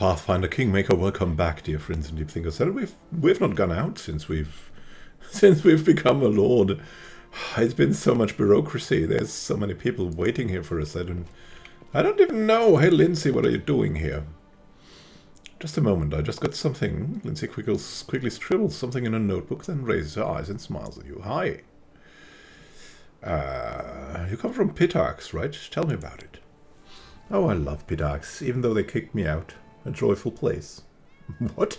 Pathfinder Kingmaker, welcome back, dear friends and deep thinkers. We've not gone out since we've become a lord. It's been so much bureaucracy. There's so many people waiting here for us. I don't even know. Hey, Lindsay, what are you doing here? Just a moment. I just got something. Lindsay quickly scribbles something in a notebook, then raises her eyes and smiles at you. Hi. You come from Pitax, right? Tell me about it. Oh, I love Pitax, even though they kicked me out. A joyful place. What?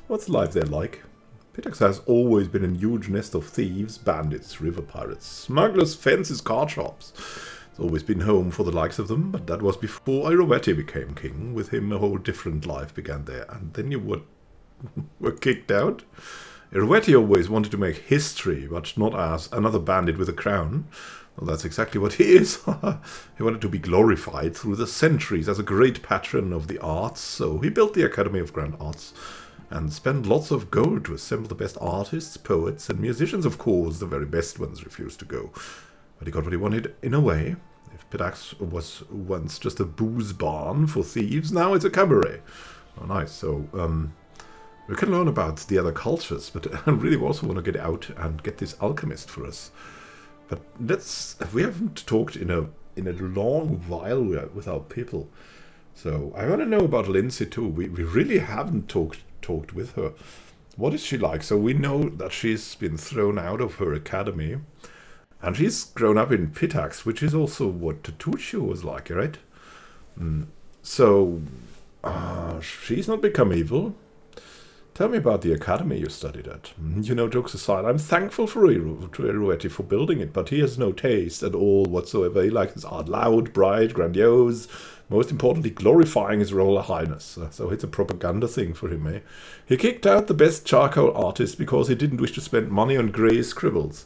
What's life there like? Pitax has always been a huge nest of thieves, bandits, river pirates, smugglers, fences, card shops. It's always been home for the likes of them, but that was before Irovetti became king. With him, a whole different life began there. And then you were kicked out? Irovetti always wanted to make history, but not as another bandit with a crown. Well, that's exactly what he is. He wanted to be glorified through the centuries as a great patron of the arts, so he built the Academy of Grand Arts and spent lots of gold to assemble the best artists, poets, and musicians. Of course, the very best ones refused to go. But he got what he wanted in a way. If Pitax was once just a booze barn for thieves, now it's a cabaret. Oh, nice. So, we can learn about the other cultures, but I really also want to get out and get this alchemist for us. But we haven't talked in a long while with our people. So I want to know about Lindsay too. We really haven't talked with her. What is she like? So we know that she's been thrown out of her academy. And she's grown up in Pitax, which is also what Tatuccio was like, right? So she's not become evil. Tell me about the academy you studied at. You know, jokes aside, I'm thankful to Irovetti for building it, but he has no taste at all whatsoever. He likes his art loud, bright, grandiose, most importantly, glorifying his Royal Highness. So it's a propaganda thing for him, eh? He kicked out the best charcoal artist because he didn't wish to spend money on grey scribbles.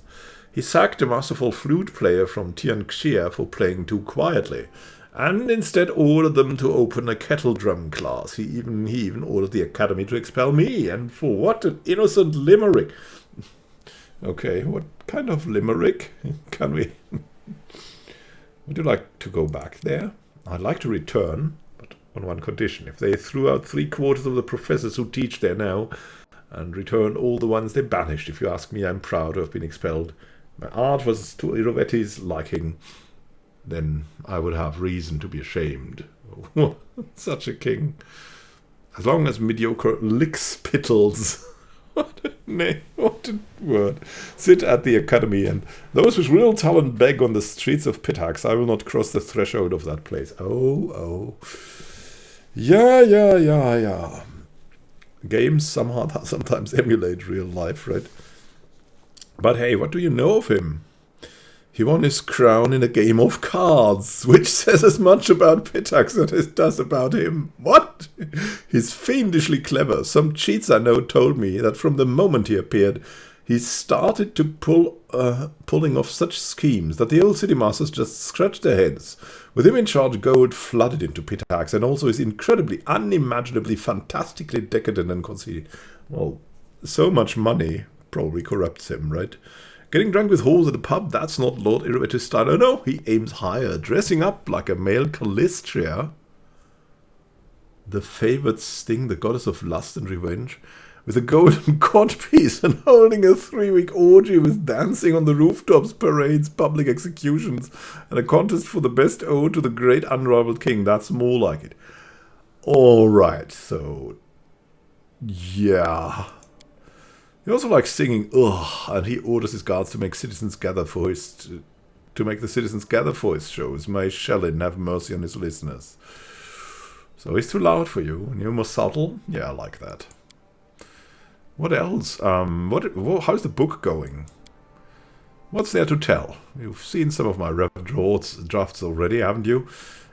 He sacked a masterful flute player from Tianxia for playing too quietly, and instead ordered them to open a kettle drum class. He even ordered the academy to expel me, and for what? An innocent limerick. Okay, what kind of limerick can we... Would you like to go back there? I'd like to return, but on one condition. If they threw out 3/4 of the professors who teach there now, and returned all the ones they banished. If you ask me, I'm proud to have been expelled. My art was to Irovetti's liking. Then I would have reason to be ashamed. Such a king. As long as mediocre lickspittles, what a name, what a word, sit at the academy, and those with real talent beg on the streets of Pitax, I will not cross the threshold of that place. Oh. Yeah. Games sometimes emulate real life, right? But hey, what do you know of him? He won his crown in a game of cards, which says as much about Pitax as it does about him. What? He's fiendishly clever. Some cheats I know told me that from the moment he appeared, he started to pulling off such schemes that the old city masters just scratched their heads. With him in charge, gold flooded into Pitax, and also his incredibly, unimaginably, fantastically decadent and conceited. Well, so much money probably corrupts him, right? Getting drunk with whores at a pub, that's not Lord Irovetti's style. Oh no, he aims higher, dressing up like a male Calistria, the favoured Sting, the goddess of lust and revenge, with a golden codpiece and holding a 3-week orgy with dancing on the rooftops, parades, public executions, and a contest for the best ode to the great unrivaled king. That's more like it. Alright, so... yeah... He also likes singing, ugh, and he orders his guards to make the citizens gather for his shows. May Shellin have mercy on his listeners. So he's too loud for you, and you're more subtle? Yeah, I like that. What else? How's the book going? What's there to tell? You've seen some of my rough drafts already, haven't you?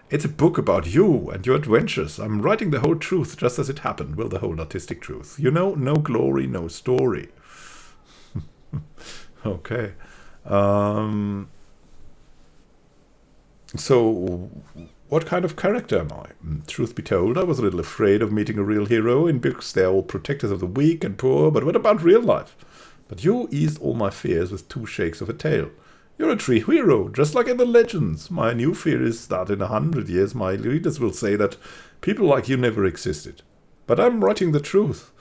It's a book about you and your adventures. I'm writing the whole truth just as it happened. Well, the whole artistic truth. You know, no glory, no story. Okay. So, what kind of character am I? Truth be told, I was a little afraid of meeting a real hero. In books, they're all protectors of the weak and poor. But what about real life? But you eased all my fears with 2 shakes of a tail. You're a true hero, just like in the legends. My new fear is that in 100 years my readers will say that People like you never existed. But I'm writing the truth.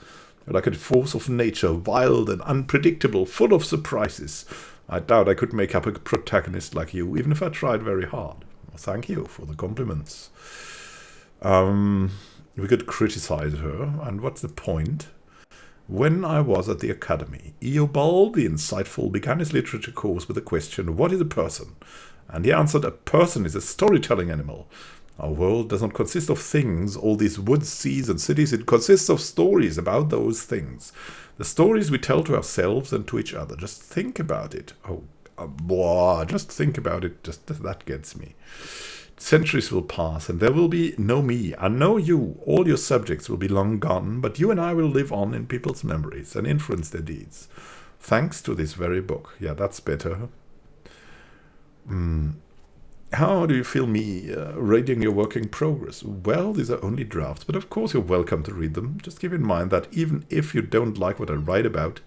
You're like a force of nature, wild and unpredictable, full of surprises. I doubt I could make up a protagonist like you, even if I tried very hard. Well, thank you for the compliments. We could criticize her, and what's the point? When I was at the academy, Eobald, the insightful, began his literature course with the question, what is a person? And he answered, a person is a storytelling animal. Our world does not consist of things, all these woods, seas, and cities. It consists of stories about those things. The stories we tell to ourselves and to each other. Just think about it. Just think about it. Just that gets me. Centuries will pass, and there will be no me, and no you. All your subjects will be long gone, but you and I will live on in people's memories and influence their deeds. Thanks to this very book. Yeah, that's better. How do you feel me rating your work in progress? Well, these are only drafts, but of course you're welcome to read them. Just keep in mind that even if you don't like what I write about,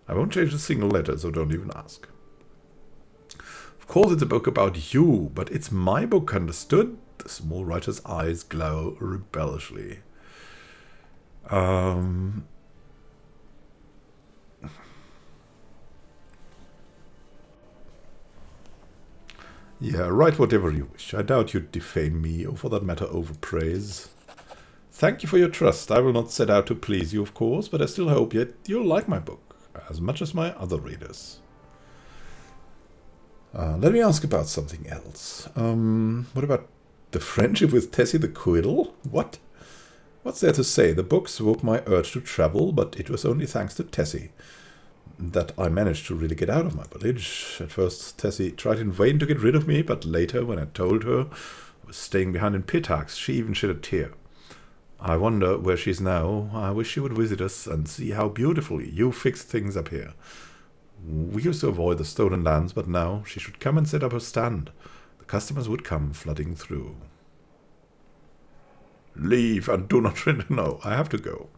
I won't change a single letter, so don't even ask. Of course it's a book about you, but it's my book, understood? The small writer's eyes glow rebelliously. Yeah, write whatever you wish. I doubt you'd defame me, or for that matter overpraise. Thank you for your trust. I will not set out to please you, of course, but I still hope yet you'll like my book, as much as my other readers. Let me ask about something else. What about the friendship with Tessie the Quiddle? What? What's there to say? The books woke my urge to travel, but it was only thanks to Tessie that I managed to really get out of my village. At first, Tessie tried in vain to get rid of me, but later, when I told her I was staying behind in Pitax, she even shed a tear. I wonder where she is now. I wish she would visit us and see how beautifully you fixed things up here. We used to avoid the stolen lands, but now she should come and set up her stand. The customers would come flooding through. Leave and do not return. No, I have to go.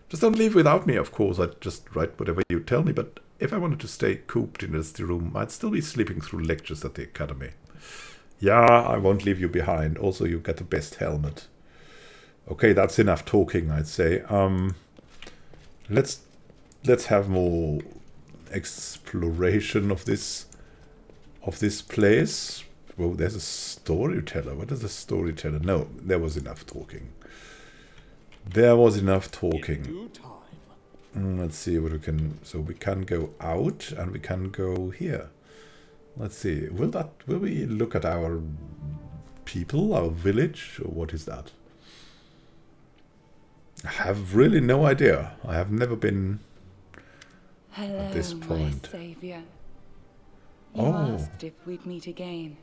Just don't leave without me, of course. I'd just write whatever you tell me, but if I wanted to stay cooped in this room, I'd still be sleeping through lectures at the academy. Yeah, I won't leave you behind. Also, you get the best helmet. Okay, that's enough talking, I'd say. Let's have more exploration of this place. Whoa, there's a storyteller. What is a storyteller? No, there was enough talking. There was enough talking. Let's see what we can. So we can go out and we can go here. Let's see. Will we look at our people, our village, or what is that? I have really no idea. I have never been at this point. My savior. You asked if we'd meet again.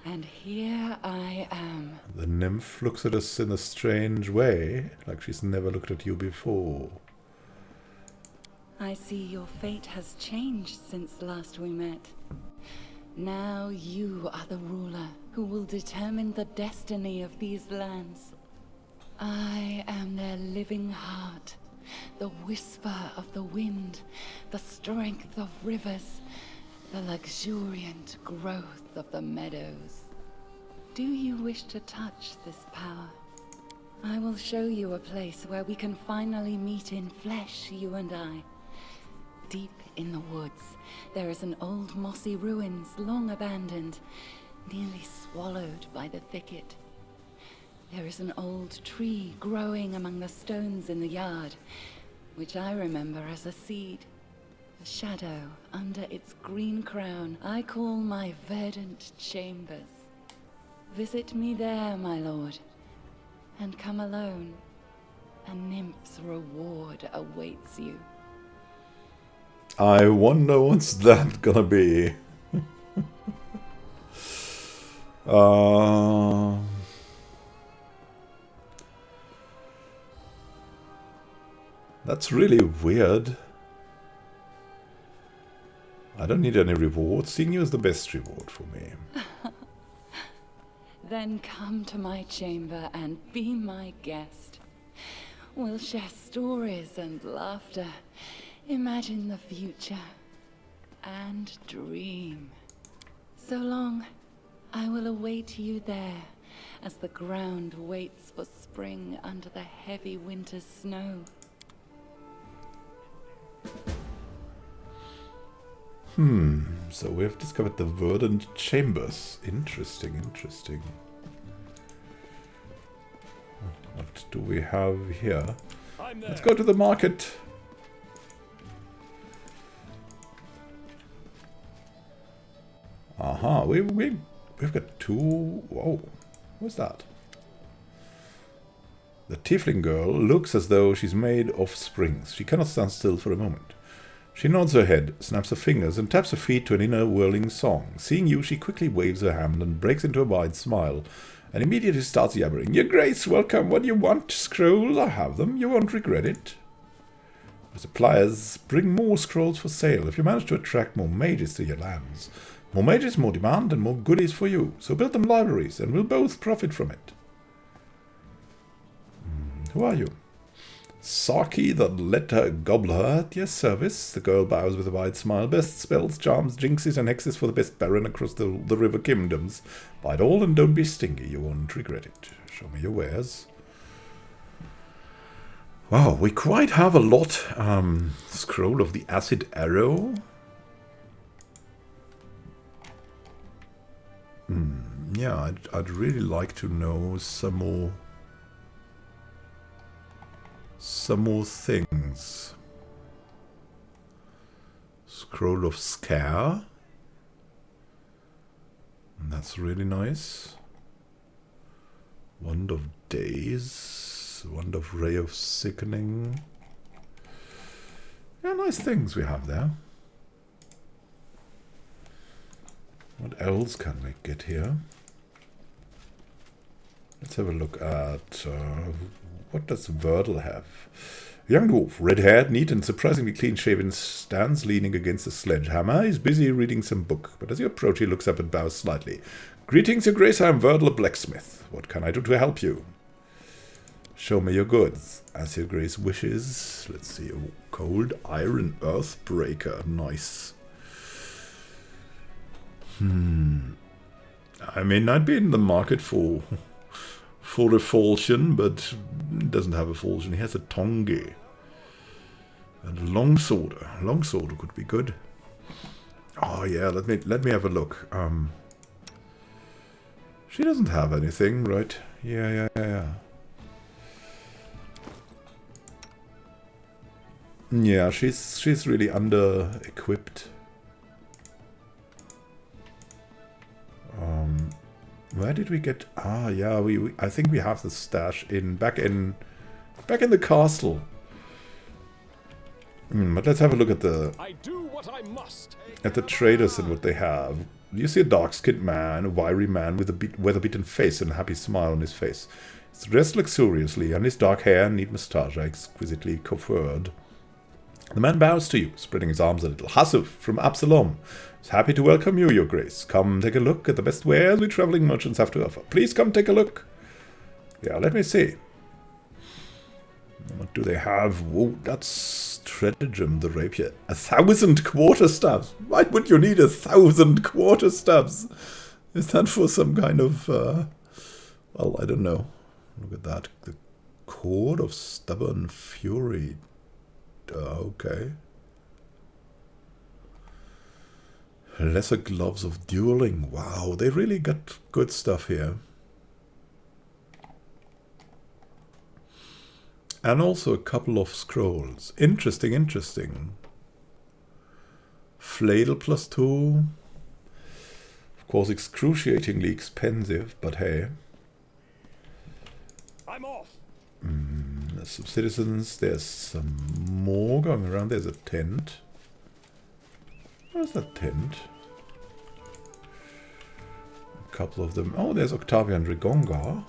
And here I am. The nymph looks at us in a strange way, like she's never looked at you before. I see your fate has changed since last we met. Now you are the ruler who will determine the destiny of these lands. I am their living heart, the whisper of the wind, the strength of rivers, the luxuriant growth of the meadows. Do you wish to touch this power? I will show you a place where we can finally meet in flesh, you and I. Deep in the woods, there is an old mossy ruins long abandoned, nearly swallowed by the thicket. There is an old tree growing among the stones in the yard, which I remember as a seed. A shadow under its green crown I call my verdant chambers. Visit me there, my lord, and come alone. A nymph's reward awaits you. I wonder what's that gonna be. That's really weird. I don't need any reward. Seeing you is the best reward for me. Then come to my chamber and be my guest. We'll share stories and laughter, imagine the future, and dream. So long, I will await you there, as the ground waits for spring under the heavy winter's snow. So we have discovered the verdant chambers. Interesting, interesting. What do we have here? Let's go to the market. Aha, we've got two... Whoa, what's that? The tiefling girl looks as though she's made of springs. She cannot stand still for a moment. She nods her head, snaps her fingers, and taps her feet to an inner whirling song. Seeing you, she quickly waves her hand and breaks into a wide smile, and immediately starts yabbering. Your Grace, welcome. What do you want? Scrolls? I have them. You won't regret it. The suppliers bring more scrolls for sale. If you manage to attract more mages to your lands, more mages, more demand, and more goodies for you. So build them libraries, and we'll both profit from it. Who are you? Saki, the letter gobbler, at your service. The girl bows with a wide smile. Best spells, charms, jinxes, and hexes for the best baron across the river kingdoms. Buy it all and don't be stingy. You won't regret it. Show me your wares. Wow, we quite have a lot. Scroll of the acid arrow. Yeah, I'd really like to know some more things. Scroll of Scare. That's really nice. Wand of Days. Wand of Ray of Sickening. Yeah, nice things we have there. What else can we get here? Let's have a look at... what does Wordle have? A young dwarf, red-haired, neat and surprisingly clean-shaven, stands leaning against a sledgehammer. He's busy reading some book, but as you approach he looks up and bows slightly. Greetings, Your Grace, I am Wordle, a blacksmith. What can I do to help you? Show me your goods. As Your Grace wishes. Let's see. Oh, cold iron earthbreaker. Nice. I mean, I'd be in the market for a falchion, but he doesn't have a falchion. He has a tongi. And a longsword. A longsword could be good. Oh yeah, let me have a look. She doesn't have anything, right? Yeah. Yeah, she's really under-equipped. Where did we get... Ah, yeah, I think we have the stash back in the castle. But let's have a look at the... I do what I must. At the traders and what they have. You see a dark-skinned man, a wiry man with a weather-beaten face and a happy smile on his face. He's dressed luxuriously, and his dark hair and neat moustache are exquisitely coiffured. The man bows to you, spreading his arms a little. Hasuf from Absalom is happy to welcome you, Your Grace. Come take a look at the best wares we traveling merchants have to offer. Please come take a look. Yeah, let me see. What do they have? Whoa, that's stratagem, the rapier. 1,000 quarterstaffs. Why would you need 1,000 quarterstaffs? Is that for some kind of... well, I don't know. Look at that. The cord of stubborn fury. Okay. Lesser gloves of dueling. Wow, they really got good stuff here. And also a couple of scrolls. Interesting. Fladel +2. Of course, excruciatingly expensive, but hey. I'm off. There's some citizens. There's some more going around. There's a tent. Where's that tent? A couple of them. Oh, there's Octavian Rigonga.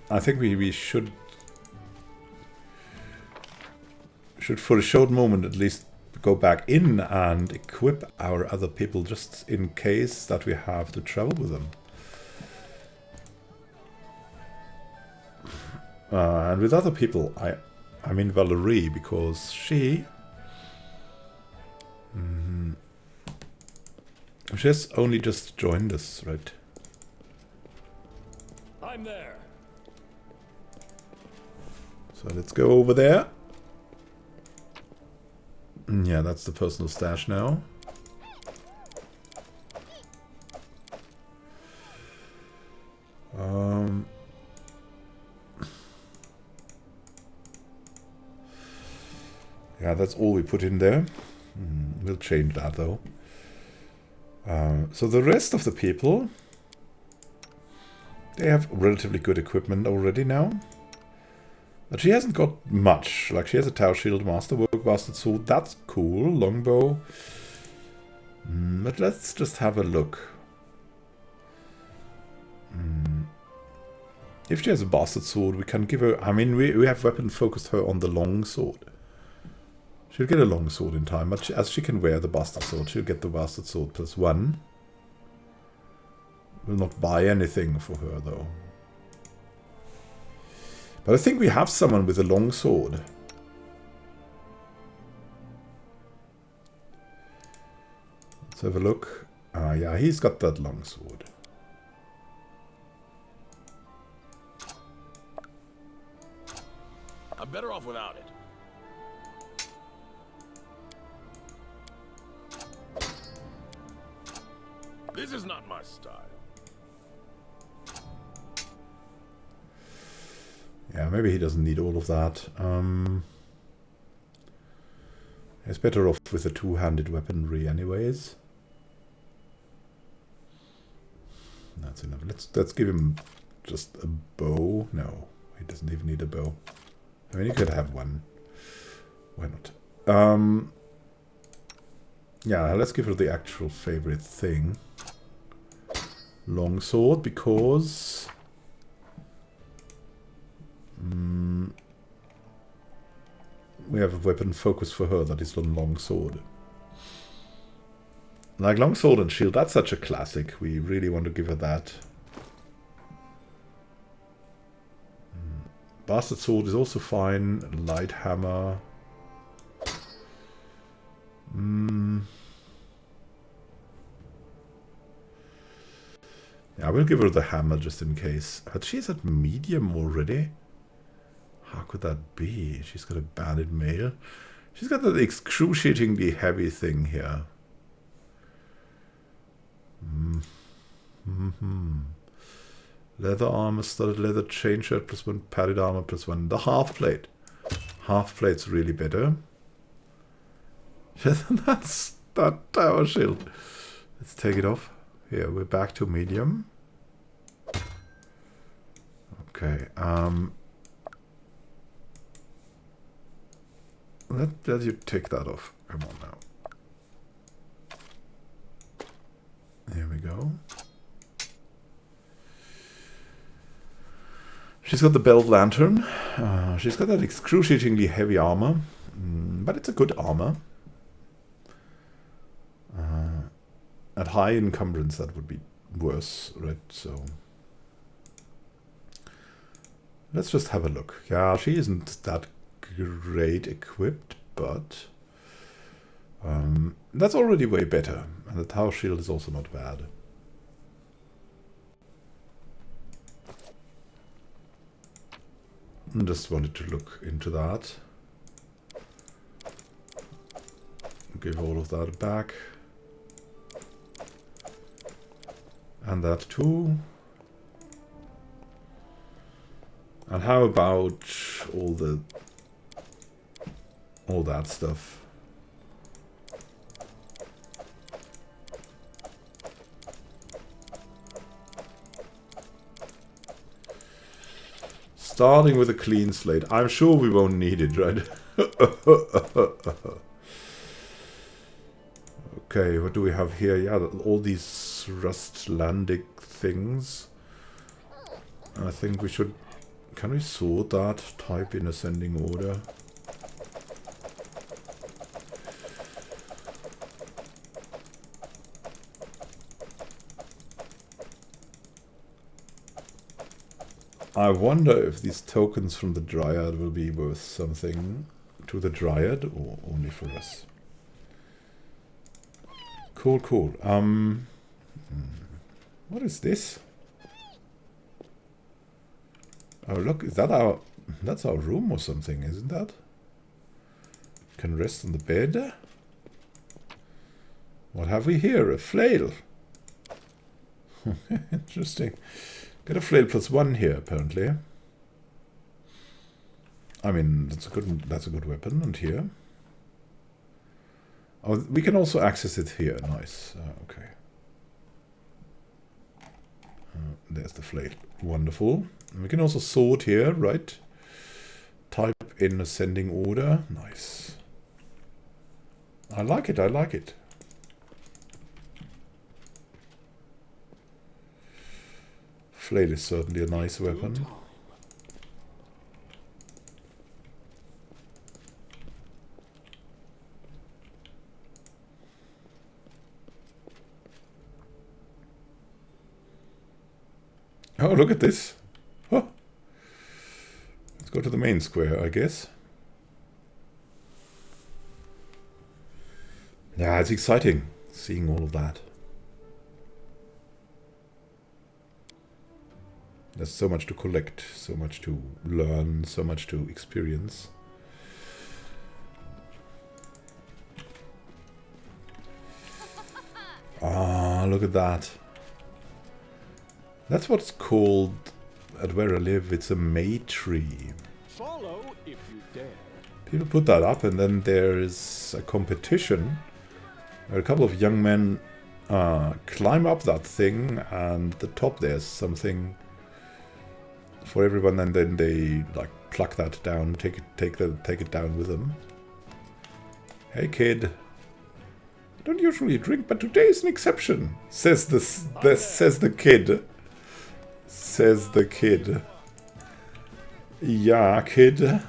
I think we should for a short moment at least go back in and equip our other people just in case that we have to travel with them. And with other people, I mean Valerie, because she She has only just joined us, right? I'm there. So let's go over there. Yeah, that's the personal stash now. Yeah, that's all we put in there. We'll change that though. So the rest of the people, they have relatively good equipment already now. But she hasn't got much. Like, she has a Tower Shield, Masterwork, Bastard Sword. That's cool. Longbow. But let's just have a look. If she has a Bastard Sword, we can give her... I mean, we have weapon focused her on the long sword. She'll get a long sword in time, but as she can wear the Bastard Sword, she'll get the Bastard Sword +1. Will not buy anything for her, though. But I think we have someone with a long sword. Let's have a look. Yeah, he's got that long sword. I'm better off without it. This is not my style. Yeah, maybe he doesn't need all of that. He's better off with a two-handed weaponry anyways. That's enough. Let's give him just a bow. No, he doesn't even need a bow. I mean, he could have one. Why not? Yeah, let's give her the actual favorite thing. Longsword, because... we have a weapon focus for her that is on longsword. Like longsword and shield, that's such a classic. We really want to give her that. Bastard sword is also fine. Light hammer. Yeah, I will give her the hammer just in case. But she's at medium already. How could that be? She's got a banded mail. She's got that excruciatingly heavy thing here. Leather armor, studded leather, chain shirt +1, padded armor +1. The half plate. Half plate's really better. That's that tower shield. Let's take it off. Here, we're back to medium. Okay, let you take that off. Come on now. Here we go. She's got the belt lantern. She's got that excruciatingly heavy armor. But it's a good armor. At high encumbrance, that would be worse, right? So let's just have a look. Yeah, she isn't that great equipped, but that's already way better. And the tower shield is also not bad. I just wanted to look into that. Give all of that back. And that too. And how about all that stuff? Starting with a clean slate. I'm sure we won't need it, right? Okay, what do we have here? Yeah, all these rust-landic things. I think we should... Can we sort that? Type in ascending order. I wonder if these tokens from the Dryad will be worth something to the Dryad or only for us. Cool, cool. What is this? Oh, look, is that our... That's our room or something, isn't that? Can rest on the bed. What have we here? A flail. Interesting. Got a flail +1 here, apparently. I mean, that's a good weapon. And here. Oh, we can also access it here. Nice. Okay. There's the flail. Wonderful. And we can also sort here, right? Type in ascending order. Nice. I like it, I like it. Flail is certainly a nice weapon. Oh, look at this. Oh. Let's go to the main square, I guess. Yeah, it's exciting seeing all of that. There's so much to collect, so much to learn, so much to experience. Ah, look at that. That's what's called, at where I live, it's a May tree. Follow if you dare. People put that up, and then there's a competition where a couple of young men climb up that thing, and at the top there's something for everyone, and then they like pluck that down, take it down with them. Hey kid, I don't usually drink, but today is an exception, says the kid. Says the kid. Yeah, kid.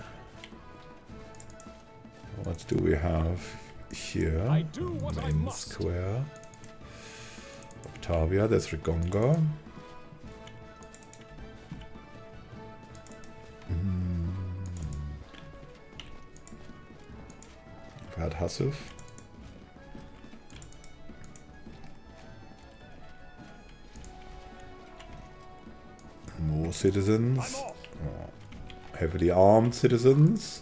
What do we have here? Main square. Octavia, there's Rigonga. I've had Hasuf. More citizens. Oh, heavily armed citizens.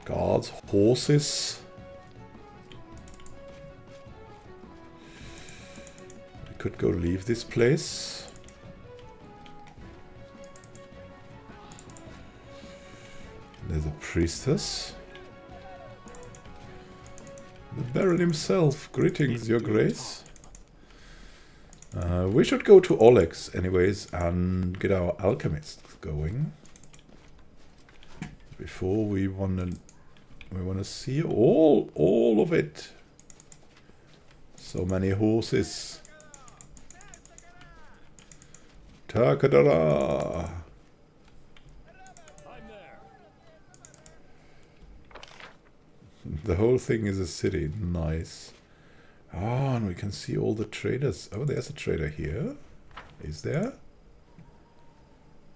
Guards, horses. We could go leave this place. There's a priestess. The Baron himself. Greetings, your grace. We should go to Olex anyways and get our alchemists going. Before we wanna see all of it. So many horses. Takadara. The whole thing is a city. Nice. Ah, and we can see all the traders. Oh, there's a trader here. Is there?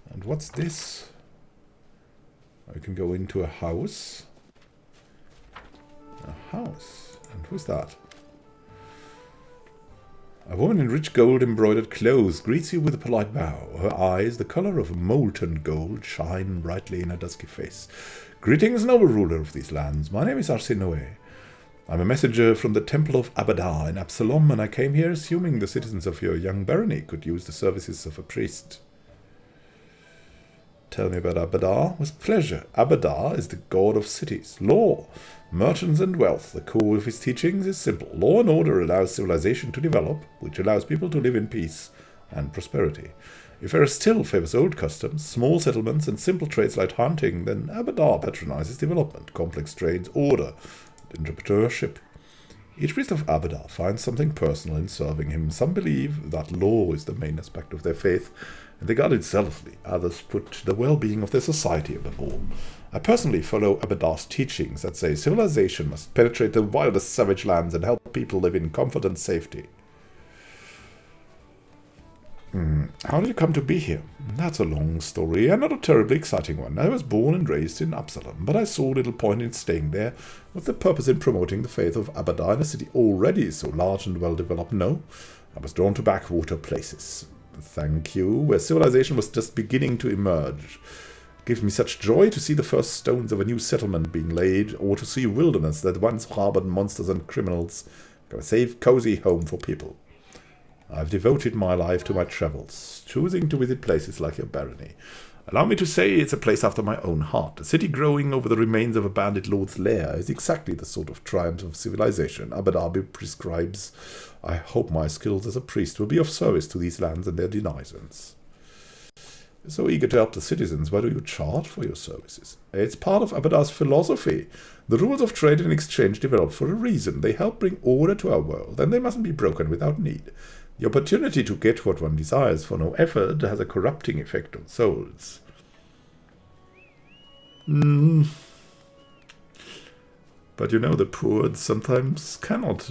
And what's this? I can go into a house. A house. And who's that? A woman in rich gold embroidered clothes greets you with a polite bow. Her eyes, the color of molten gold, shine brightly in her dusky face. Greetings, noble ruler of these lands. My name is Arsinoe. I'm a messenger from the Temple of Abadar in Absalom, and I came here assuming the citizens of your young barony could use the services of a priest. Tell me about Abadar with pleasure. Abadar is the god of cities, law, merchants and wealth. The core of his teachings is simple. Law and order allows civilization to develop, which allows people to live in peace and prosperity. If Eris still favors old customs, small settlements, and simple trades like hunting, then Abadar patronizes development, complex trades, order, entrepreneurship. Each priest of Abadar finds something personal in serving him. Some believe that law is the main aspect of their faith, and they guard it zealously. Others put the well-being of their society above all. I personally follow Abadar's teachings that say civilization must penetrate the wildest savage lands and help people live in comfort and safety. How did you come to be here? That's a long story, and not a terribly exciting one. I was born and raised in Absalom, but I saw little point in staying there with the purpose in promoting the faith of Abada in a city already so large and well-developed. No, I was drawn to backwater places. Thank you, where civilization was just beginning to emerge. It gives me such joy to see the first stones of a new settlement being laid, or to see wilderness that once harbored monsters and criminals become a safe, cozy home for people. I've devoted my life to my travels, choosing to visit places like your barony. Allow me to say it's a place after my own heart. A city growing over the remains of a bandit lord's lair is exactly the sort of triumph of civilization Abu Dhabi prescribes. I hope my skills as a priest will be of service to these lands and their denizens. So eager to help the citizens, why do you charge for your services? It's part of Abada's philosophy. The rules of trade and exchange developed for a reason. They help bring order to our world, and they mustn't be broken without need. The opportunity to get what one desires for no effort has a corrupting effect on souls. But you know, the poor sometimes cannot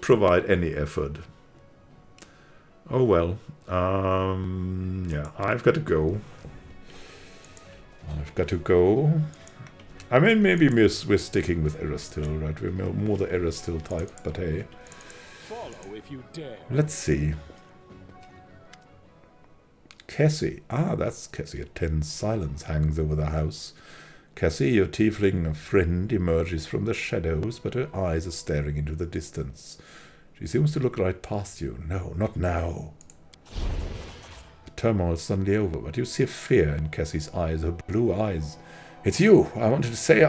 provide any effort. Oh well. Yeah, I've got to go. I mean, maybe we're sticking with Erastil, right? We're more the Erastil type, but hey. Follow if you dare. Let's see. Cassie. Ah, that's Cassie. A tense silence hangs over the house. Cassie, your tiefling friend, emerges from the shadows, but her eyes are staring into the distance. She seems to look right past you. No, not now. The turmoil is suddenly over, but you see fear in Cassie's eyes, her blue eyes. It's you! I wanted to say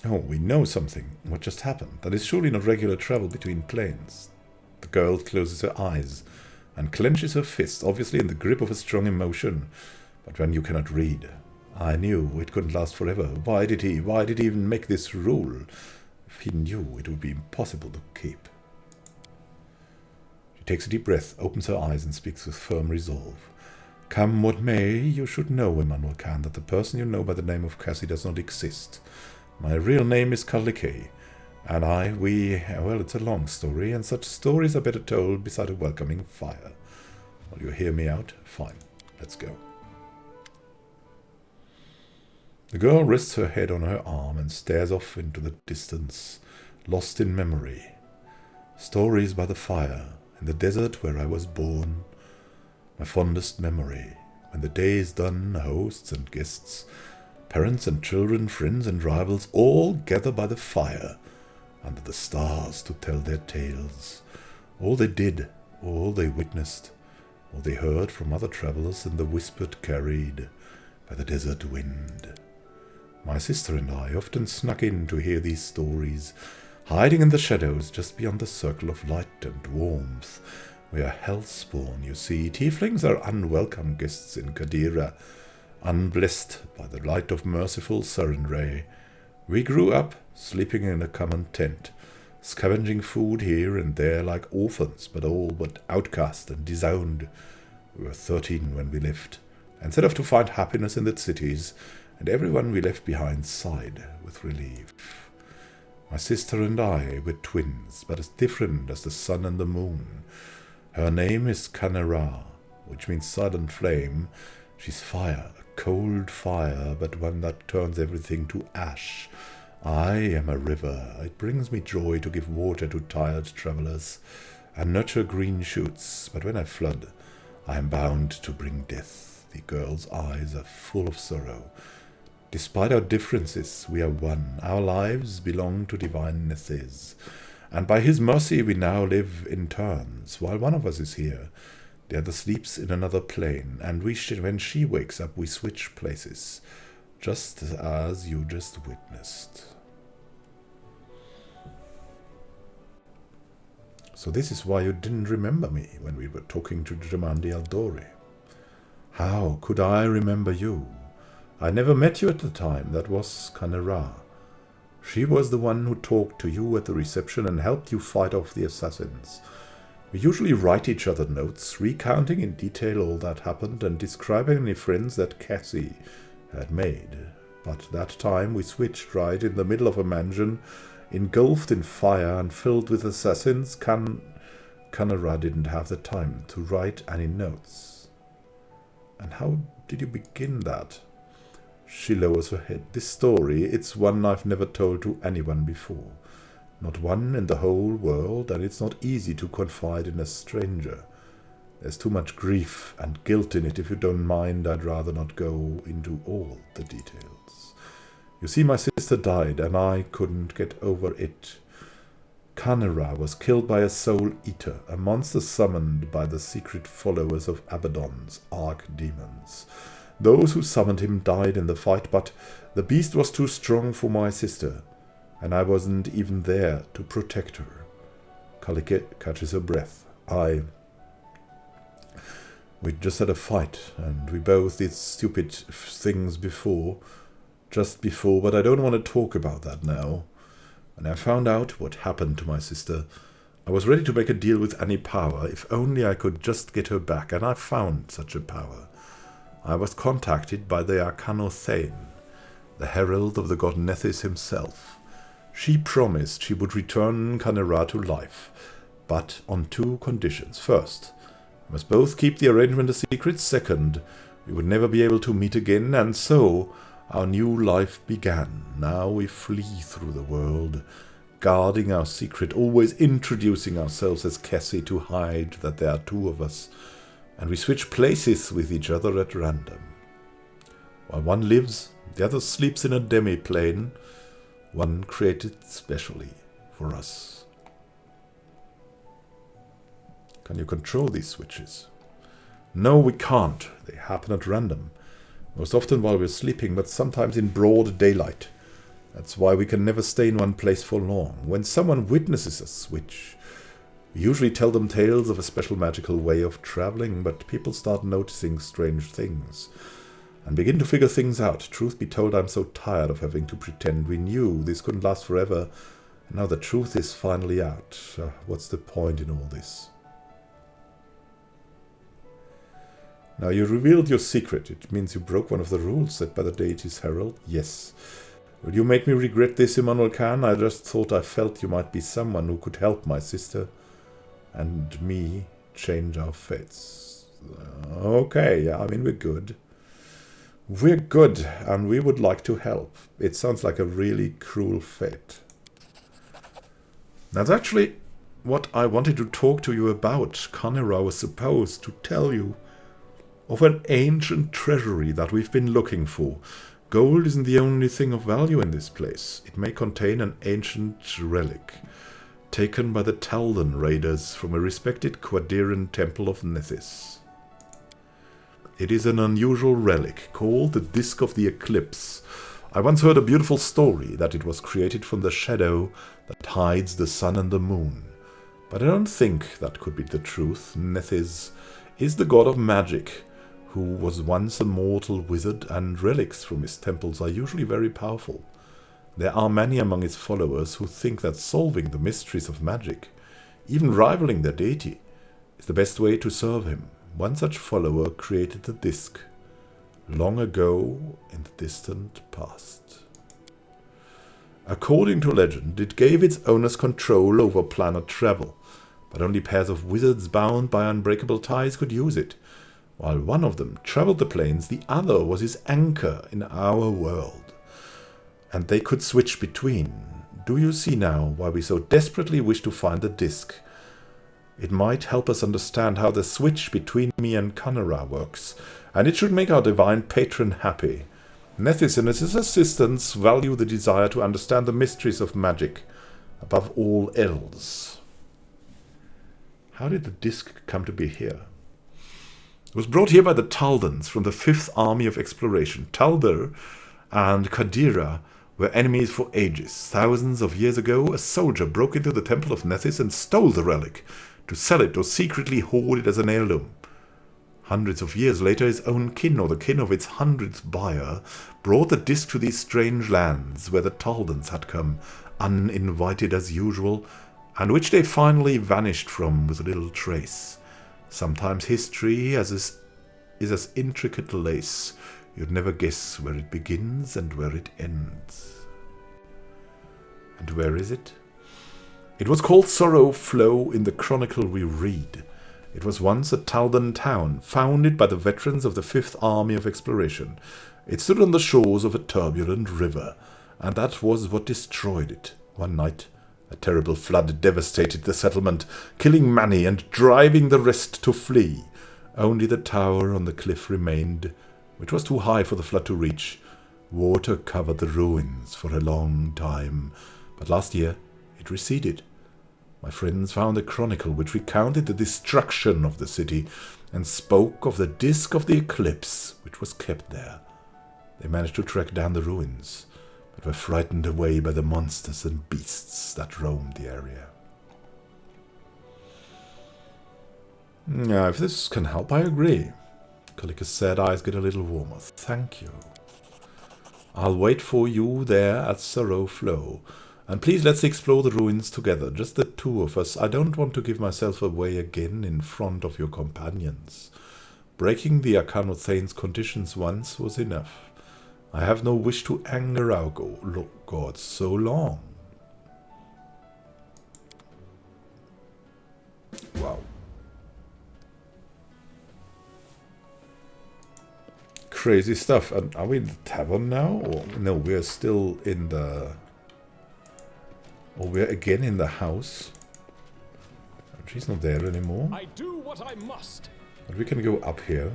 Oh, we know something. What just happened? That is surely not regular travel between planes. The girl closes her eyes and clenches her fist, obviously in the grip of a strong emotion, but when you cannot read. I knew it couldn't last forever. Why did he even make this rule? If he knew, it would be impossible to keep. She takes a deep breath, opens her eyes, and speaks with firm resolve. Come what may, you should know, Immanuel Khan, that the person you know by the name of Cassie does not exist. My real name is Karlikay, and well, it's a long story, and such stories are better told beside a welcoming fire. Will you hear me out? Fine, let's go. The girl rests her head on her arm and stares off into the distance, lost in memory. Stories by the fire, in the desert where I was born. My fondest memory, when the day is done, hosts and guests, parents and children, friends and rivals, all gather by the fire, under the stars to tell their tales. All they did, all they witnessed, all they heard from other travelers and the whispered carried by the desert wind. My sister and I often snuck in to hear these stories, hiding in the shadows just beyond the circle of light and warmth. We are hellspawn, you see. Tieflings are unwelcome guests in Kadira, unblessed by the light of merciful Sarenrae. We grew up sleeping in a common tent, scavenging food here and there like orphans, but all but outcast and disowned. We were 13 when we left, and set off to find happiness in the cities, and everyone we left behind sighed with relief. My sister and I were twins, but as different as the sun and the moon. Her name is Kanara, which means silent flame. She's fire, a cold fire, but one that turns everything to ash. I am a river. It brings me joy to give water to tired travelers and nurture green shoots, but when I flood, I am bound to bring death. The girl's eyes are full of sorrow. Despite our differences, we are one. Our lives belong to divine Nesses, and by his mercy we now live in turns. While one of us is here, the other sleeps in another plane, and when she wakes up, we switch places, just as you just witnessed. So this is why you didn't remember me when we were talking to Dramandi Aldori. How could I remember you? I never met you at the time. That was Kanara. She was the one who talked to you at the reception and helped you fight off the assassins. We usually write each other notes, recounting in detail all that happened and describing any friends that Cassie had made. But that time we switched right in the middle of a mansion, engulfed in fire and filled with assassins, Kanara didn't have the time to write any notes. And how did you begin that? She lowers her head. This story, it's one I've never told to anyone before. Not one in the whole world, and it's not easy to confide in a stranger. There's too much grief and guilt in it. If you don't mind, I'd rather not go into all the details. You see, my sister died, and I couldn't get over it. Kanara was killed by a soul eater, a monster summoned by the secret followers of Abaddon's archdemons. Those who summoned him died in the fight, but the beast was too strong for my sister, and I wasn't even there to protect her. Kalike catches her breath. We just had a fight, and we both did stupid things just before, but I don't want to talk about that now. When I found out what happened to my sister, I was ready to make a deal with any power, if only I could just get her back, and I found such a power. I was contacted by the Arcano Thane, the herald of the god Nethys himself. She promised she would return Kanara to life, but on 2 conditions. First, we must both keep the arrangement a secret. Second, we would never be able to meet again, and so our new life began. Now we flee through the world, guarding our secret, always introducing ourselves as Cassie to hide that there are 2 of us, and we switch places with each other at random. While one lives, the other sleeps in a demi-plane, one created specially for us. Can you control these switches? No, we can't. They happen at random. Most often while we're sleeping, but sometimes in broad daylight. That's why we can never stay in one place for long. When someone witnesses a switch, we usually tell them tales of a special magical way of traveling, but people start noticing strange things and begin to figure things out. Truth be told, I'm so tired of having to pretend. We knew this couldn't last forever, and now the truth is finally out. What's the point in all this? Now, you revealed your secret. It means you broke one of the rules set by the deity's herald. Yes. Will you make me regret this, Immanuel Khan? I just thought I felt you might be someone who could help my sister and me change our fates. Okay, I mean, we're good. We're good, and we would like to help. It sounds like a really cruel fate. That's actually what I wanted to talk to you about. Kanara was supposed to tell you of an ancient treasury that we've been looking for. Gold isn't the only thing of value in this place. It may contain an ancient relic, taken by the Taldan raiders from a respected Quadirian temple of Nethys. It is an unusual relic called the Disk of the Eclipse. I once heard a beautiful story that it was created from the shadow that hides the sun and the moon. But I don't think that could be the truth. Nethys is the god of magic, who was once a mortal wizard, and relics from his temples are usually very powerful. There are many among his followers who think that solving the mysteries of magic, even rivaling their deity, is the best way to serve him. One such follower created the disc, long ago in the distant past. According to legend, it gave its owners control over planet travel, but only pairs of wizards bound by unbreakable ties could use it. While one of them traveled the planes, the other was his anchor in our world, and they could switch between. Do you see now why we so desperately wish to find the disc? It might help us understand how the switch between me and Kanara works, and it should make our divine patron happy. Nethys and his assistants value the desire to understand the mysteries of magic above all else. How did the disc come to be here? It was brought here by the Taldans from the 5th Army of Exploration. Taldar and Kadira were enemies for ages. Thousands of years ago, a soldier broke into the temple of Nethys and stole the relic to sell it or secretly hoard it as an heirloom. Hundreds of years later, his own kin, or the kin of its 100th buyer, brought the disc to these strange lands where the Taldans had come, uninvited as usual, and which they finally vanished from with little trace. Sometimes history is as intricate a lace, you'd never guess where it begins and where it ends. And where is it? It was called Sorrow Flow in the chronicle we read. It was once a Taldan town, founded by the veterans of the 5th Army of Exploration. It stood on the shores of a turbulent river, and that was what destroyed it. One night, a terrible flood devastated the settlement, killing many and driving the rest to flee. Only the tower on the cliff remained, which was too high for the flood to reach. Water covered the ruins for a long time, but last year it receded. My friends found a chronicle which recounted the destruction of the city and spoke of the disk of the eclipse which was kept there. They managed to track down the ruins, but were frightened away by the monsters and beasts that roamed the area. Yeah, if this can help, I agree. Kalika's sad eyes get a little warmer. Thank you. I'll wait for you there at Sorrow Flow. And please let's explore the ruins together, just the two of us. I don't want to give myself away again in front of your companions. Breaking the Arcanothane's conditions once was enough. I have no wish to anger our gods so long. Wow. Crazy stuff. And are we in the tavern now? Or no, we're still in the... Or we're again in the house. She's not there anymore. I do what I must. But we can go up here.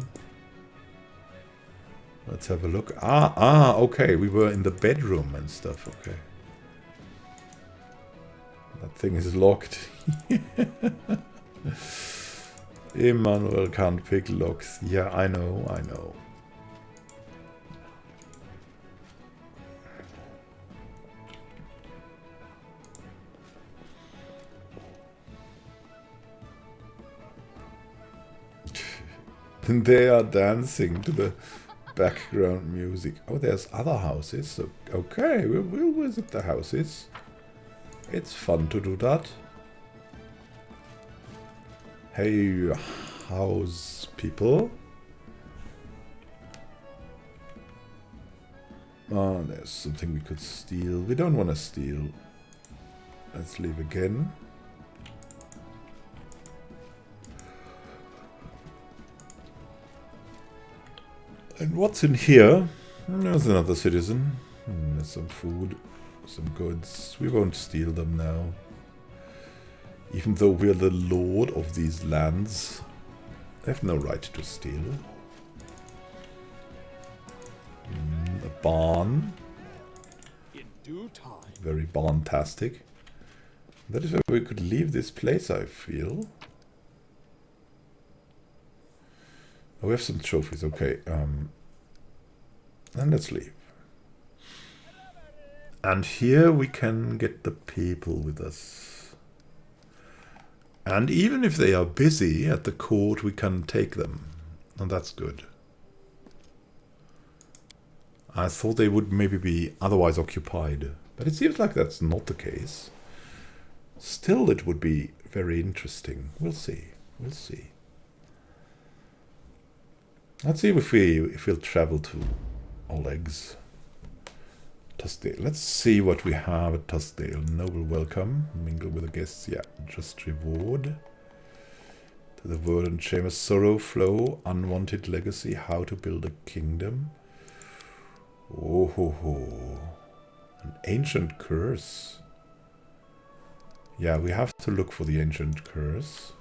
Let's have a look. Okay. We were in the bedroom and stuff. Okay. That thing is locked. Emmanuel can't pick locks. Yeah, I know. And they are dancing to the background music. Oh, there's other houses. So, okay, we'll visit the houses. It's fun to do that. Hey, house people. Oh, there's something we could steal. We don't want to steal. Let's leave again. And what's in here? There's another citizen. There's some food, some goods. We won't steal them now. Even though we're the lord of these lands, they have no right to steal. A barn. In due time. Very barn-tastic. That is where we could leave this place, I feel. Oh, we have some trophies, okay. And let's leave. And here we can get the people with us. And even if they are busy at the court, we can take them. And that's good. I thought they would maybe be otherwise occupied. But it seems like that's not the case. Still, it would be very interesting. We'll see. We'll see. Let's see if we'll travel to Oleg's. Tuskdale. Let's see what we have at Tuskdale. Noble welcome. Mingle with the guests. Yeah, just reward. To the verdant chamber. Sorrow flow. Unwanted legacy. How to build a kingdom. Oh ho ho. An ancient curse. Yeah, we have to look for the ancient curse.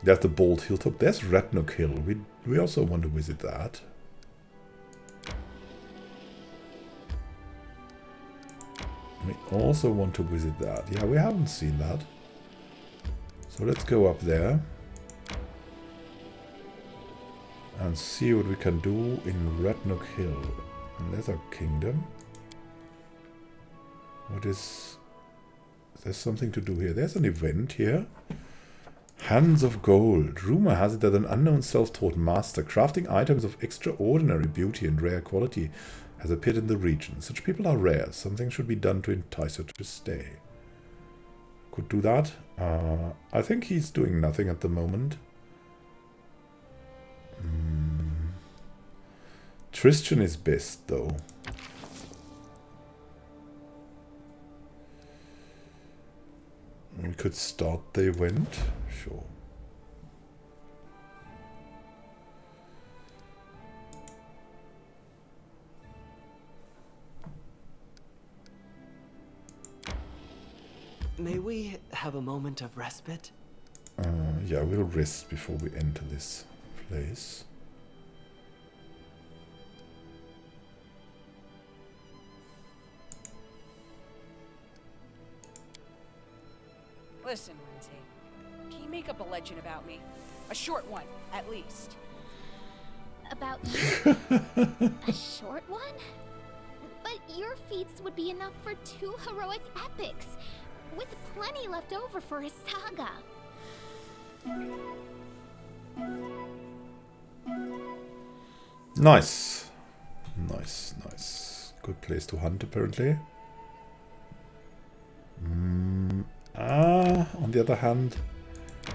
There's the Bold Hilltop. There's Ratnook Hill. We also want to visit that. We also want to visit that. Yeah, we haven't seen that. So let's go up there. And see what we can do in Ratnook Hill. And there's our kingdom. What is... There's something to do here. There's an event here. Hands of Gold. Rumor has it that an unknown self-taught master crafting items of extraordinary beauty and rare quality has appeared in the region. Such people are rare. Something should be done to entice her to stay. Could do that. I think he's doing nothing Christian is best, though. We could start the event. Sure. May we have a moment of respite? Yeah, we'll rest before we enter this place. Listen, Lindsay. Can you make up a legend about me? A short one, at least. About you? A short one? But your feats would be enough for 2 heroic epics, with plenty left over for a saga. Nice. Nice, nice. Good place to hunt, apparently. On the other hand,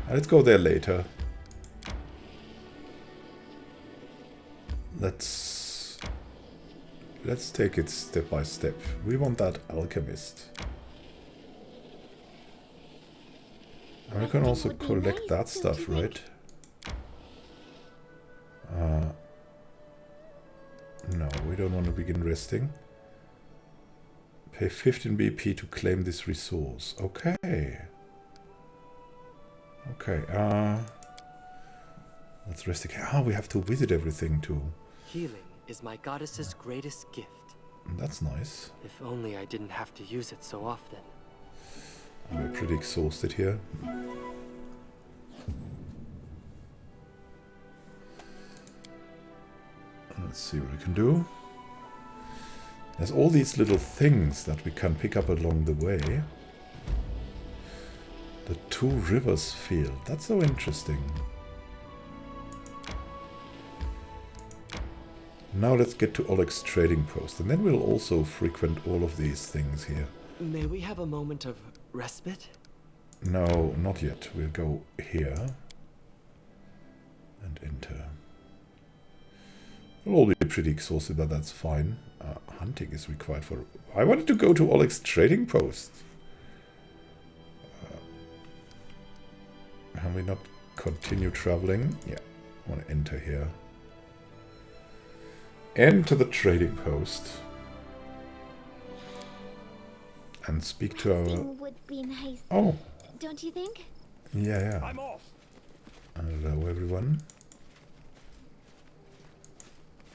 let's go there later. Let's take it step by step. We want that alchemist. And we can also collect that stuff, right? No, we don't want to begin resting. Pay 15 BP to claim this resource. Okay. Okay, let's rest again. We have to visit everything too. Healing is my goddess's greatest gift. That's nice. If only I didn't have to use it so often. We're pretty exhausted here. Let's see what we can do. There's all these little things that we can pick up along the way. The 2 Rivers field. That's so interesting. Now let's get to Oleg's trading post, and then we'll also frequent all of these things here. May we have a moment of respite? No, not yet. We'll go here and enter. We'll all be pretty exhausted, but that's fine. Hunting is required for... I wanted to go to Oleg's trading post. Can we not continue traveling? Yeah, I want to enter here. Enter the trading post. And speak to our... Would be nice. Oh. Don't you think? Yeah. I'm off. Hello, everyone.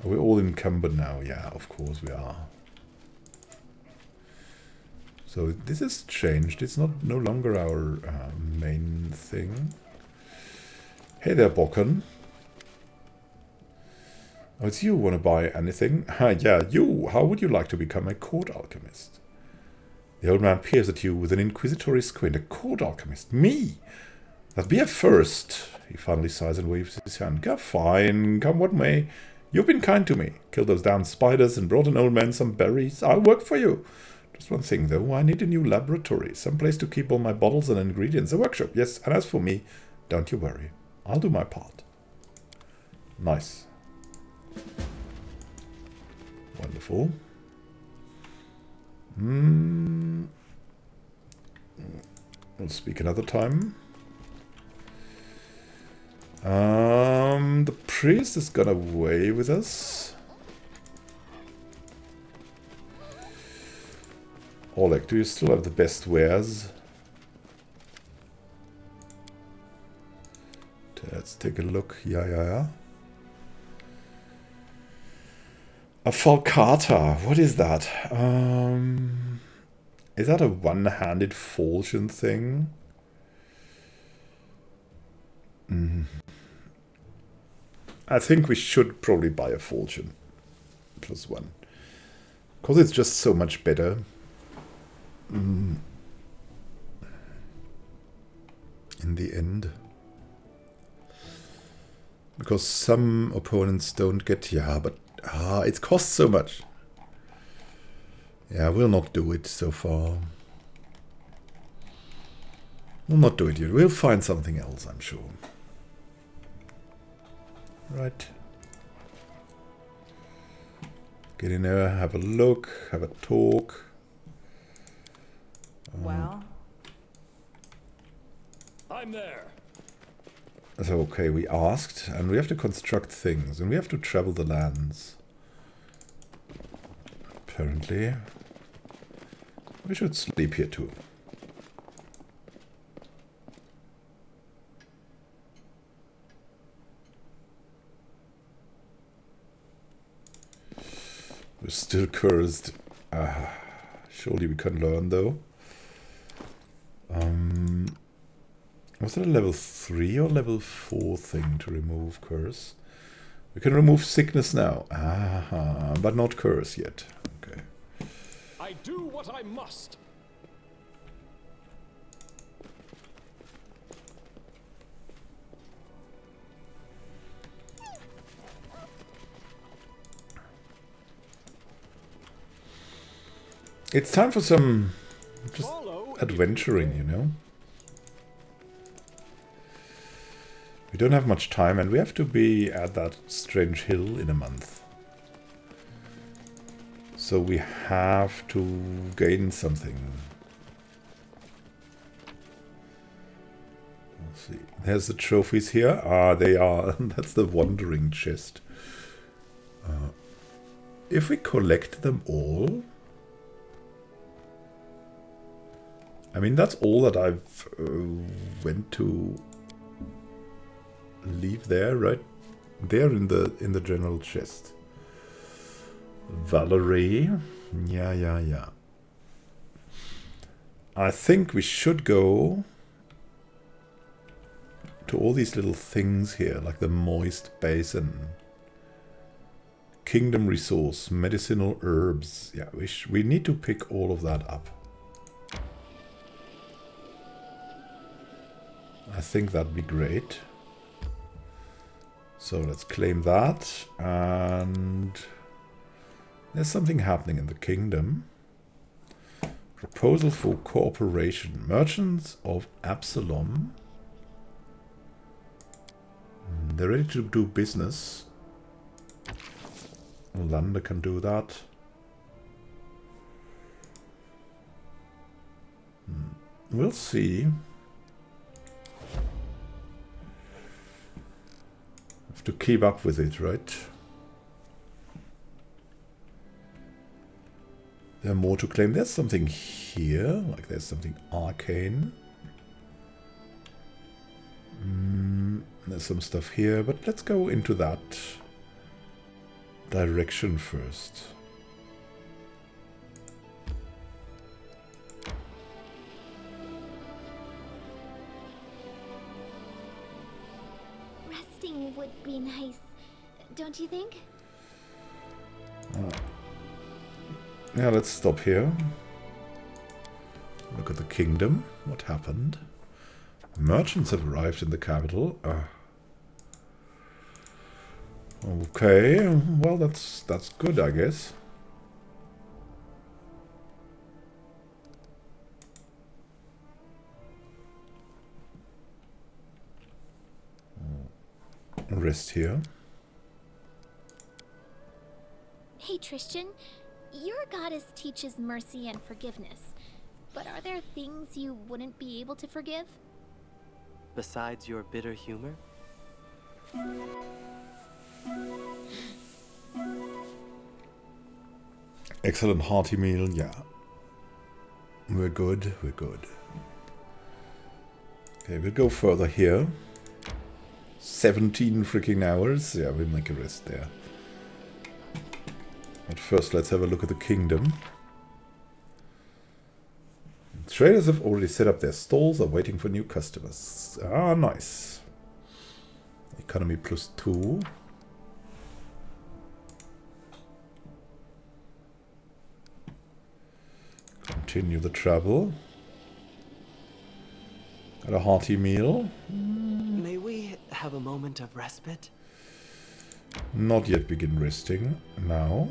Are we all encumbered now? Yeah, of course we are. So this has changed. It's no longer our main thing. Hey there, Bokken. Oh, it's you. Want to buy anything? Yeah, you. How would you like to become a court alchemist? The old man peers at you with an inquisitory squint. A court alchemist? Me? That'd be a first. He finally sighs and waves his hand. Go fine. Come what may. You've been kind to me. Killed those damn spiders and brought an old man some berries. I'll work for you. Just one thing, though. I need a new laboratory. Some place to keep all my bottles and ingredients. A workshop, yes. And as for me, don't you worry. I'll do my part. Nice. Wonderful. We'll speak another time. The priest has gone away with us. Oleg, do you still have the best wares? Let's take a look. Yeah. A falcata. What is that? Is that a one-handed falchion thing? I think we should probably buy a falchion. +1. Because it's just so much better. In the end. Because some opponents don't get... Yeah, but... it costs so much. Yeah, we'll not do it so far. We'll not do it yet. We'll find something else, I'm sure. Right. Get in there, have a look, have a talk. Well, I'm there. So, okay, we asked, and we have to construct things, and we have to travel the lands. Apparently. We should sleep here too. We're still cursed. Surely we can learn though. Was it a level 3 or level 4 thing to remove curse? We can remove sickness now. But not curse yet. Okay. I do what I must. It's time for some just Follow adventuring, you know? We don't have much time, and we have to be at that strange hill in a month. So we have to gain something. Let's see. There's the trophies here. They are. That's the wandering chest. If we collect them all, I mean that's all that I've went to leave there, right? There in the general chest. Valerie. Yeah. I think we should go to all these little things here, like the moist basin. Kingdom resource, medicinal herbs. Yeah, we need to pick all of that up. I think that'd be great. So let's claim that, and there's something happening in the kingdom. Proposal for cooperation. Merchants of Absalom. They're ready to do business. Landa can do that. We'll see. Have to keep up with it, right? There are more to claim. There's something here, like there's something arcane. There's some stuff here, but let's go into that direction first. Resting would be nice, don't you think? Yeah, let's stop here. Look at the kingdom. What happened? Merchants have arrived in the capital. Okay, well that's good, I guess. Rest here. Hey Tristan, your goddess teaches mercy and forgiveness, but are there things you wouldn't be able to forgive? Besides your bitter humor? Excellent hearty meal, yeah. We're good, we're good. Okay, we'll go further here. 17 freaking hours. Yeah, we'll make a rest there. But first, let's have a look at the kingdom. Traders have already set up their stalls, are waiting for new customers. Ah, nice. Economy +2. Continue the travel. Got a hearty meal. May we have a moment of respite? Not yet begin resting. Now.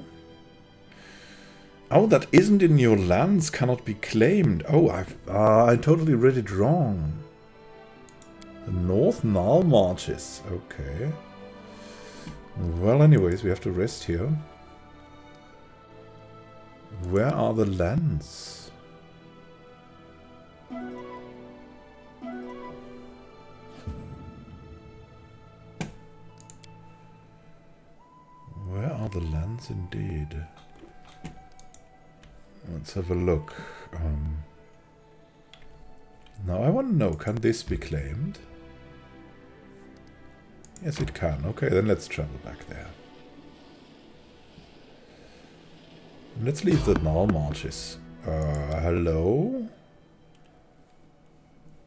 Oh, that isn't in your lands cannot be claimed. Oh, I totally read it wrong. The North Nile marches. Okay. Well, anyways, we have to rest here. Where are the lands? Where are the lands indeed? Let's have a look. Now I want to know, can this be claimed? Yes, it can. Okay, then let's travel back there. Let's leave the null marches. Hello?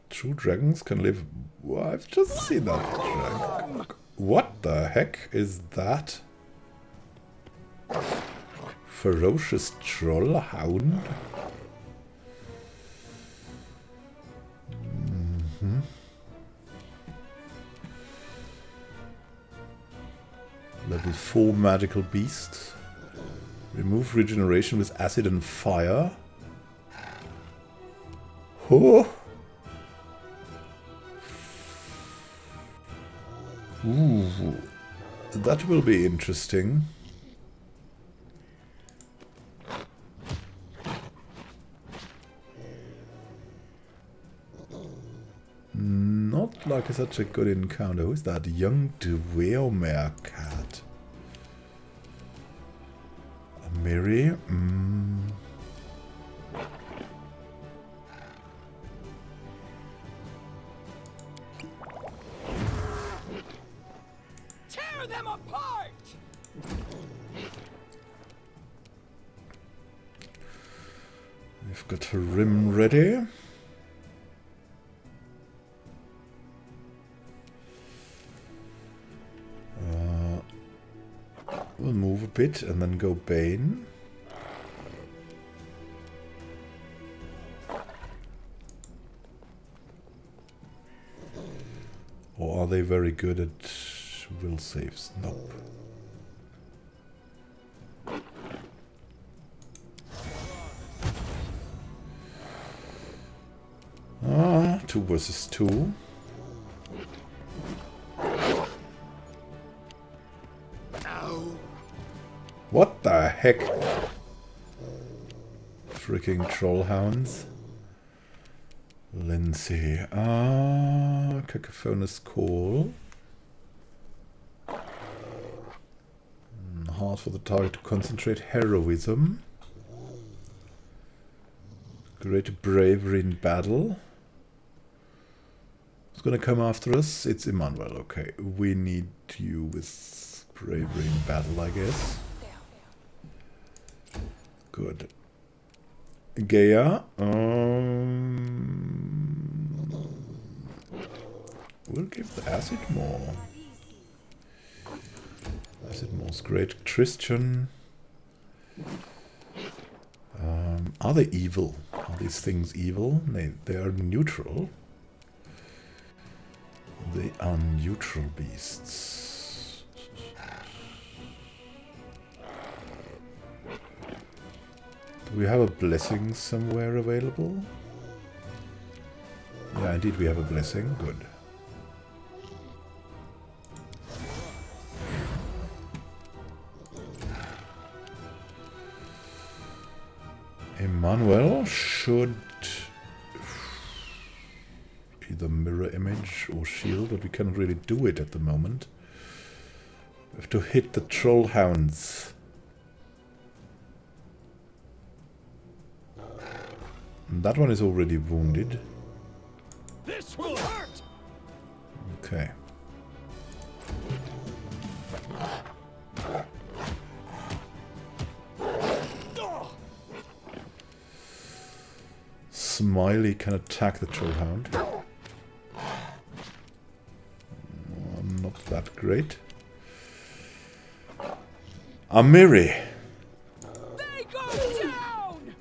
True dragons can live... Well, I've just seen that dragon. What the heck is that? Ferocious troll hound? Level 4 magical beast. Remove regeneration with acid and fire. Oh! Ooh, that will be interesting. Not like such a good encounter. Who's that? Young Dweomere cat. Mary? Tear them apart! We've got her rim ready. We'll move a bit and then go Bane. Or are they very good at will saves? Nope. Ah, 2 versus 2. What the heck? Freaking trollhounds. Lindsay. Ah, cacophonous call. Hard for the target to concentrate. Heroism. Great bravery in battle. Who's gonna come after us? It's Emmanuel. Okay, we need you with bravery in battle, I guess. Good. Gaia. We'll give the acid more. Acid more's great. Christian. Are they evil? Are these things evil? They are neutral. They are neutral beasts. Do we have a blessing somewhere available? Yeah, indeed we have a blessing. Good. Emmanuel should either mirror image or shield, but we can't really do it at the moment. We have to hit the troll hounds. And that one is already wounded. This will hurt. Okay. Smiley can attack the trollhound. Not that great. Amiri. They go down.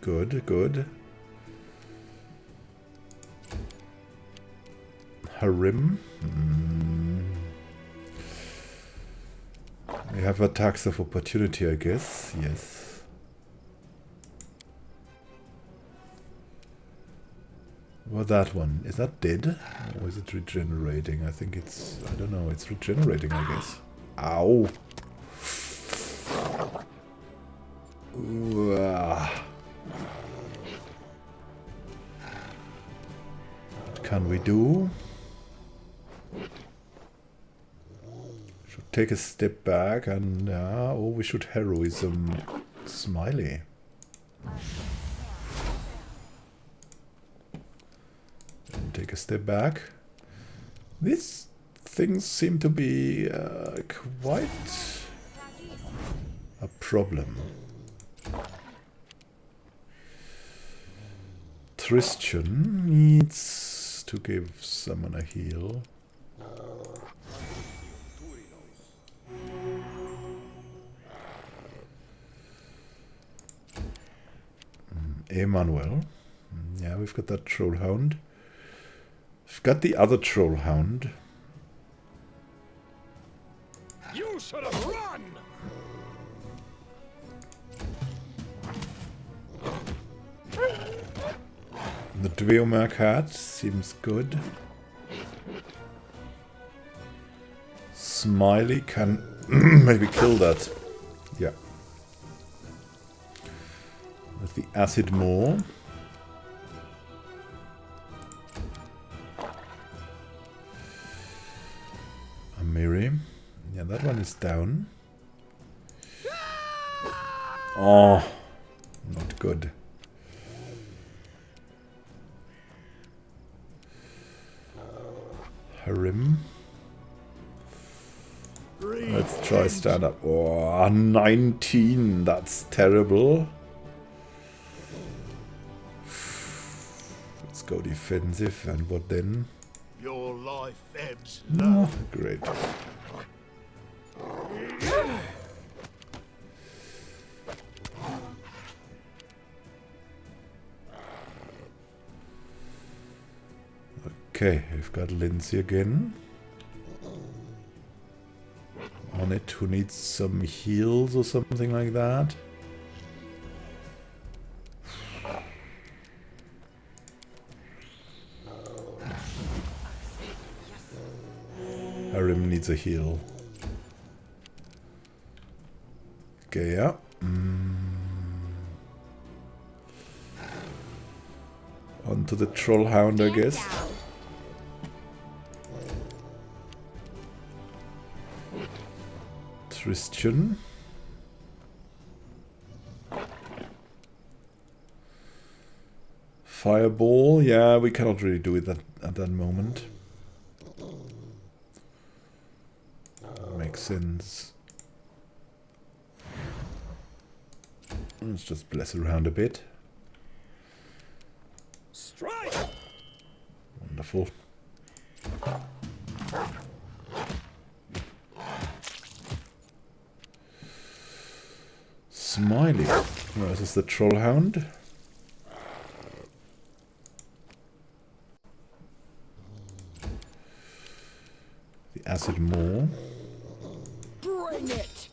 Good, good. Harim. We have attacks of opportunity, I guess. Yes. Well, that one. Is that dead? Or is it regenerating? I think it's... I don't know. It's regenerating, I guess. Ow! Ooh, what can we do? Should take a step back and oh, we should heroism Smiley. And take a step back. These things seem to be quite a problem. Tristan needs to give someone a heal. Emmanuel. Yeah, we've got that Trollhound. We've got the other Trollhound. You should have run! The Dweomer cat seems good. Smiley can maybe kill that. Yeah. With the acid maw. Amiri. Yeah, that one is down. Oh, not good. Harim. Let's try stand up. Oh, 19. That's terrible. Let's go defensive. And what then? Your life ebbs Oh, great. Okay, we've got Lindsay again. On it, who needs some heals or something like that. Harim needs a heal. Okay, yeah. On to the Trollhound, I guess. Tristan. Fireball, yeah, we cannot really do it at that moment. Makes sense. Let's just bless around a bit. Strike! Wonderful. Smiley versus the Trollhound. The acid maw. Bring it!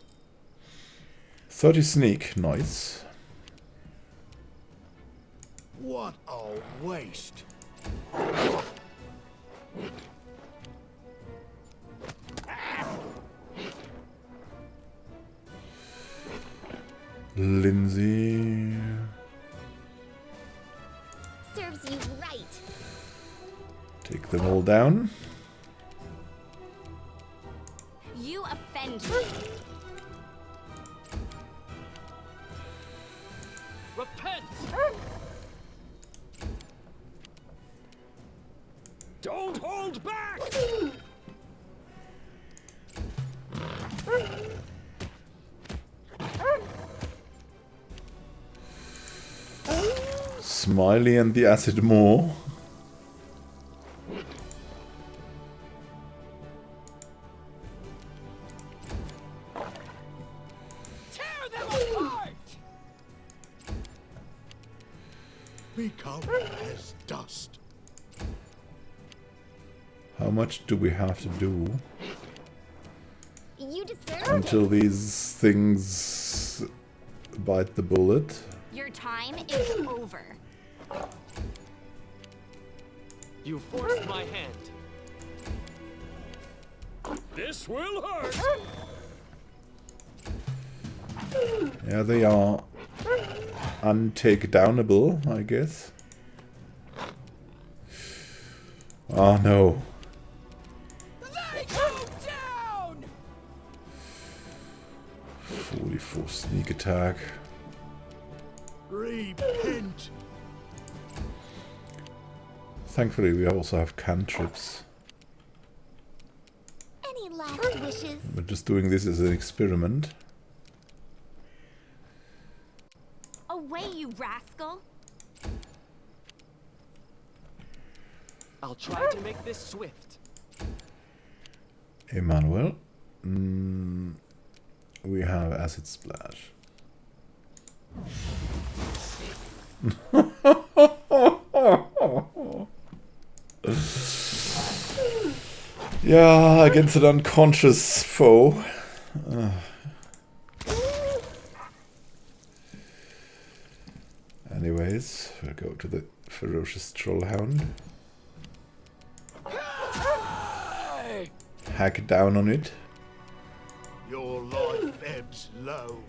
30 sneak, nice. What a waste! Lindsay. Serves you right. Take them all down. You offend me. Repent! Don't hold back! Smiley and the acid maw. Tear them apart! Become as dust. How much do we have to do You deserve until it. these things bite the bullet? Your time is over. You forced my hand. This will hurt! Yeah, they are untakedownable, I guess. Oh no. They go down! 44 sneak attack. Repent! Thankfully, we also have cantrips. Any last wishes? We're just doing this as an experiment. Away, you rascal! I'll try to make this swift. Emmanuel. We have acid splash. Yeah, against an unconscious foe. Anyways, we'll go to the ferocious trollhound. Hack down on it. Your life ebbs low.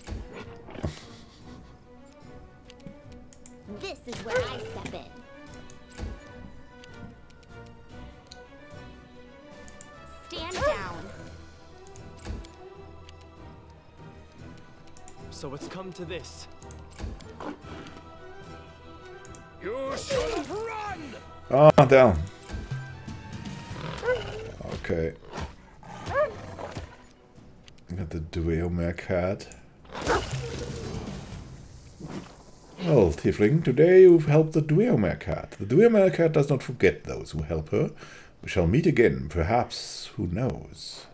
This is where I step in. Stand down. So it's come to this. You should run! Ah, down. Okay. Got the Dueomere cat. Well, Tiefling, today you've helped the Dueomere cat. The Dueomere cat does not forget those who help her. We shall meet again, perhaps, who knows.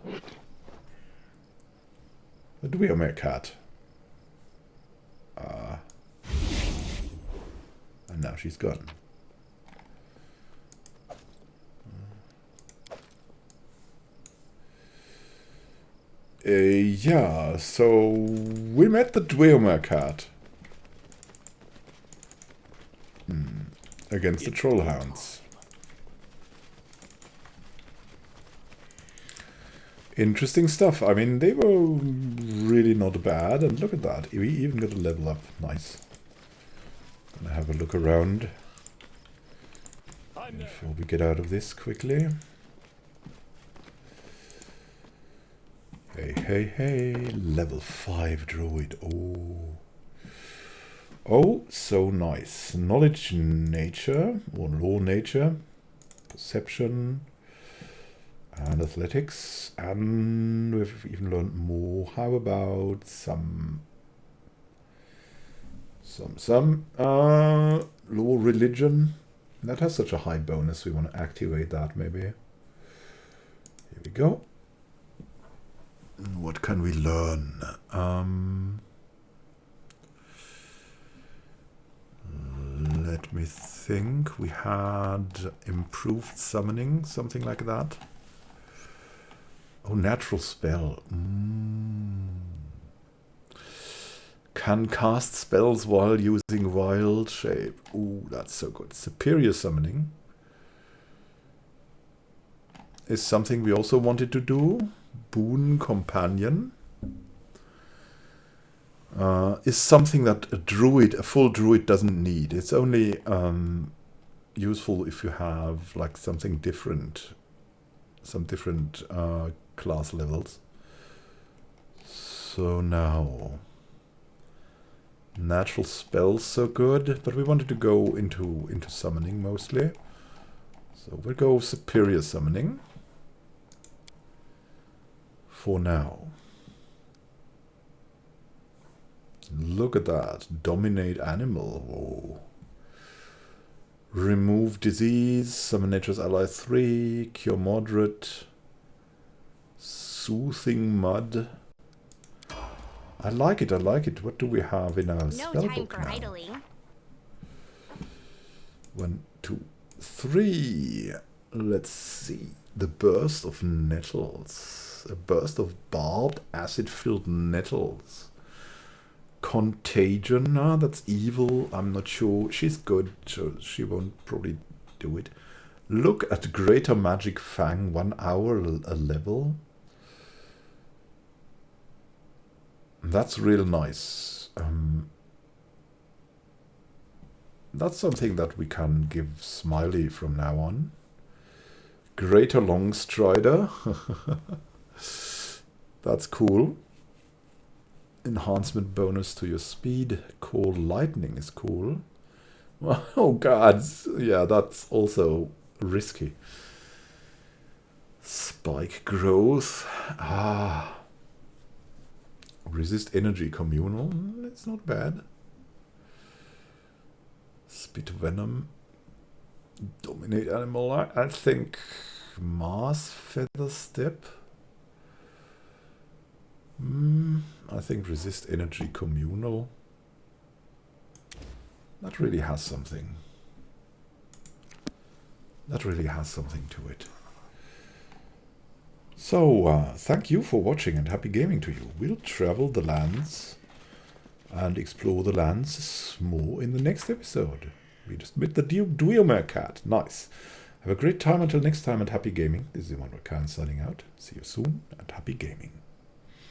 The Dueomere cat. And now she's gone. Yeah, so we met the Dueomere cat. Against the Trollhounds. Interesting stuff. I mean, they were really not bad. And look at that. We even got a level up. Nice. Gonna have a look around before we get out of this quickly. Hey, hey, hey. Level 5 druid. Oh. Oh, so nice. Knowledge nature, or law nature, perception, and athletics. And we've even learned more. How about some law religion? That has such a high bonus. We want to activate that maybe. Here we go. What can we learn? Let me think. We had improved summoning, something like that. Oh, natural spell. Can cast spells while using wild shape. Ooh, that's so good. Superior summoning is something we also wanted to do. Boon companion is something that a full druid doesn't need. It's only useful if you have like something different, some different class levels. So now, natural spells so good, but we wanted to go into summoning mostly. So we'll go superior summoning for now. Look at that. Dominate animal. Whoa. Remove disease. Summon nature's ally 3. Cure moderate. Soothing mud. I like it, I like it. What do we have in our spellbook now? Idling. 1, 2, 3. Let's see. The burst of nettles. A burst of barbed acid-filled nettles. Contagion, that's evil. I'm not sure. She's good, so she won't probably do it. Look at Greater Magic Fang, 1 hour a level. That's real nice. That's something that we can give Smiley from now on. Greater Long Strider. That's cool. Enhancement bonus to your speed. Cold Lightning is cool. Oh god, yeah, that's also risky. Spike Growth. Resist Energy Communal. It's not bad. Spit Venom. Dominate Animal. I think Mars Feather Step. I think Resist Energy Communal. That really has something. That really has something to it. So, thank you for watching and happy gaming to you. We'll travel the lands and explore the lands more in the next episode. We just met the Dweomer cat. Nice. Have a great time until next time and happy gaming. This is Immanuel Khan signing out. See you soon and happy gaming.